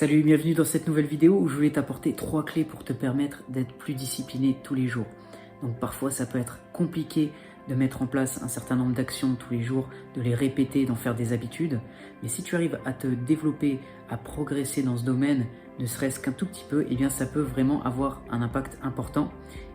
Salut, bienvenue dans cette nouvelle vidéo où je voulais t'apporter 3 clés pour te permettre d'être plus discipliné tous les jours. Donc parfois ça peut être compliqué de mettre en place un certain nombre d'actions tous les jours, de les répéter, d'en faire des habitudes. Mais si tu arrives à te développer, à progresser dans ce domaine, ne serait-ce qu'un tout petit peu, eh bien ça peut vraiment avoir un impact important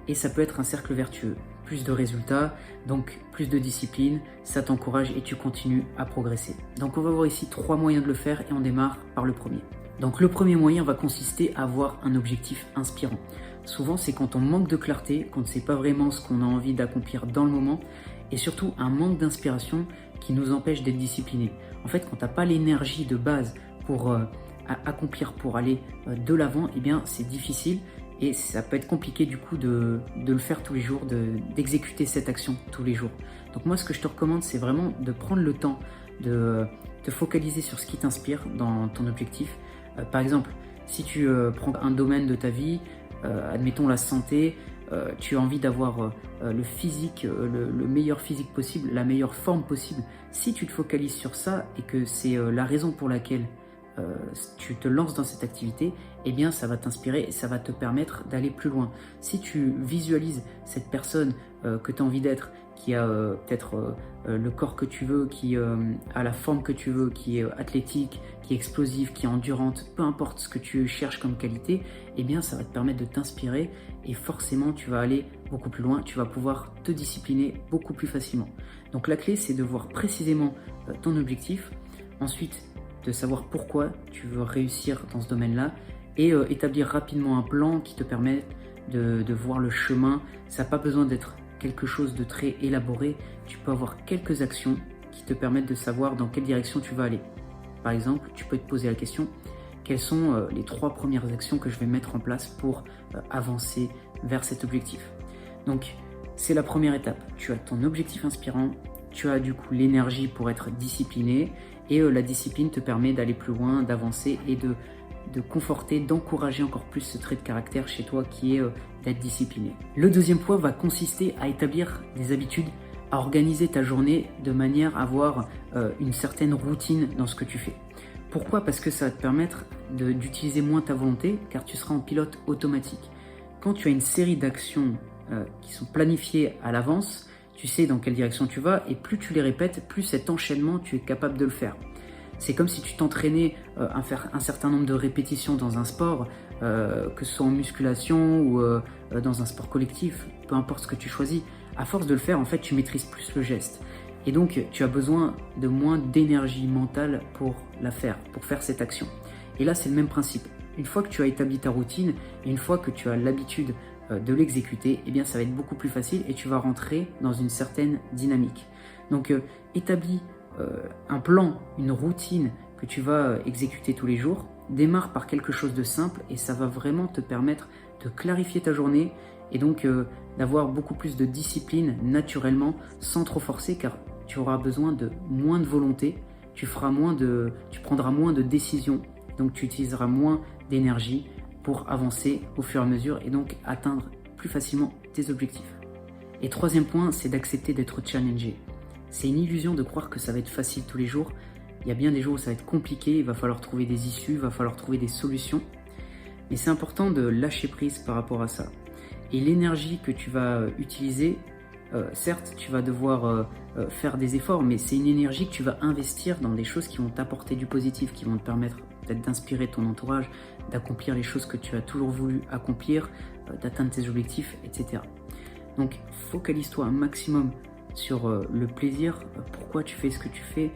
et ça peut être un cercle vertueux. Plus de résultats, donc plus de discipline, ça t'encourage et tu continues à progresser. Donc on va voir ici 3 moyens de le faire et on démarre par le premier. Donc le premier moyen va consister à avoir un objectif inspirant. Souvent c'est quand on manque de clarté, qu'on ne sait pas vraiment ce qu'on a envie d'accomplir dans le moment et surtout un manque d'inspiration qui nous empêche d'être discipliné. En fait quand tu n'as pas l'énergie de base pour accomplir, pour aller de l'avant, eh bien c'est difficile et ça peut être compliqué du coup de le faire tous les jours, d'exécuter cette action tous les jours. Donc moi ce que je te recommande c'est vraiment de prendre le temps de te focaliser sur ce qui t'inspire dans ton objectif. Par exemple, si tu prends un domaine de ta vie, admettons la santé, tu as envie d'avoir le physique, le meilleur physique possible, la meilleure forme possible. Si tu te focalises sur ça et que c'est la raison pour laquelle tu te lances dans cette activité, eh bien ça va t'inspirer et ça va te permettre d'aller plus loin. Si tu visualises cette personne que tu as envie d'être, qui a peut-être le corps que tu veux, qui a la forme que tu veux, qui est athlétique, qui est explosive, qui est endurante, peu importe ce que tu cherches comme qualité, eh bien ça va te permettre de t'inspirer et forcément tu vas aller beaucoup plus loin, tu vas pouvoir te discipliner beaucoup plus facilement. Donc la clé c'est de voir précisément ton objectif, ensuite de savoir pourquoi tu veux réussir dans ce domaine-là et établir rapidement un plan qui te permet de voir le chemin. Ça n'a pas besoin d'être quelque chose de très élaboré, tu peux avoir quelques actions qui te permettent de savoir dans quelle direction tu vas aller. Par exemple, tu peux te poser la question, quelles sont les 3 premières actions que je vais mettre en place pour avancer vers cet objectif. Donc, c'est la première étape. Tu as ton objectif inspirant, tu as du coup l'énergie pour être discipliné et la discipline te permet d'aller plus loin, d'avancer et de conforter, d'encourager encore plus ce trait de caractère chez toi qui est d'être discipliné. Le deuxième point va consister à établir des habitudes, à organiser ta journée de manière à avoir une certaine routine dans ce que tu fais. Pourquoi ? Parce que ça va te permettre d'utiliser moins ta volonté car tu seras en pilote automatique. Quand tu as une série d'actions qui sont planifiées à l'avance, tu sais dans quelle direction tu vas et plus tu les répètes, plus cet enchaînement tu es capable de le faire. C'est comme si tu t'entraînais à faire un certain nombre de répétitions dans un sport, que ce soit en musculation ou dans un sport collectif, peu importe ce que tu choisis. À force de le faire, en fait, tu maîtrises plus le geste. Et donc, tu as besoin de moins d'énergie mentale pour la faire, pour faire cette action. Et là, c'est le même principe. Une fois que tu as établi ta routine, et une fois que tu as l'habitude de l'exécuter, eh bien, ça va être beaucoup plus facile et tu vas rentrer dans une certaine dynamique. Donc, établis un plan, une routine que tu vas exécuter tous les jours, démarre par quelque chose de simple et ça va vraiment te permettre de clarifier ta journée et donc d'avoir beaucoup plus de discipline naturellement sans trop forcer car tu auras besoin de moins de volonté, tu prendras moins de décisions, donc tu utiliseras moins d'énergie pour avancer au fur et à mesure et donc atteindre plus facilement tes objectifs. Et troisième point, c'est d'accepter d'être challengé. C'est une illusion de croire que ça va être facile tous les jours. Il y a bien des jours où ça va être compliqué, il va falloir trouver des issues, il va falloir trouver des solutions. Mais c'est important de lâcher prise par rapport à ça. Et l'énergie que tu vas utiliser, certes, tu vas devoir faire des efforts, mais c'est une énergie que tu vas investir dans des choses qui vont t'apporter du positif, qui vont te permettre peut-être d'inspirer ton entourage, d'accomplir les choses que tu as toujours voulu accomplir, d'atteindre tes objectifs, etc. Donc, focalise-toi un maximum sur le plaisir, pourquoi tu fais ce que tu fais,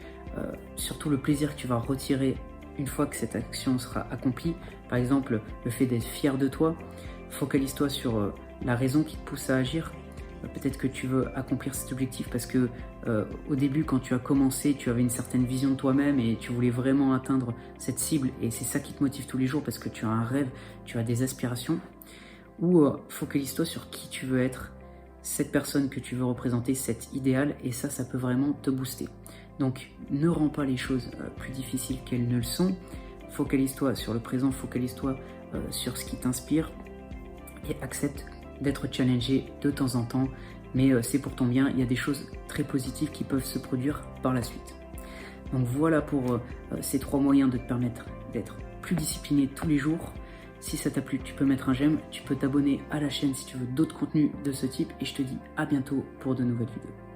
surtout le plaisir que tu vas retirer une fois que cette action sera accomplie. Par exemple, le fait d'être fier de toi, focalise-toi sur la raison qui te pousse à agir. Peut-être que tu veux accomplir cet objectif parce que au début, quand tu as commencé, tu avais une certaine vision de toi-même et tu voulais vraiment atteindre cette cible et c'est ça qui te motive tous les jours parce que tu as un rêve, tu as des aspirations. Ou focalise-toi sur qui tu veux être, cette personne que tu veux représenter, cet idéal, et ça peut vraiment te booster. Donc ne rends pas les choses plus difficiles qu'elles ne le sont, focalise-toi sur le présent, focalise-toi sur ce qui t'inspire et accepte d'être challengé de temps en temps, mais c'est pour ton bien, il y a des choses très positives qui peuvent se produire par la suite. Donc voilà pour ces 3 moyens de te permettre d'être plus plus discipliné tous les jours. Si ça t'a plu, tu peux mettre un j'aime, tu peux t'abonner à la chaîne si tu veux d'autres contenus de ce type et je te dis à bientôt pour de nouvelles vidéos.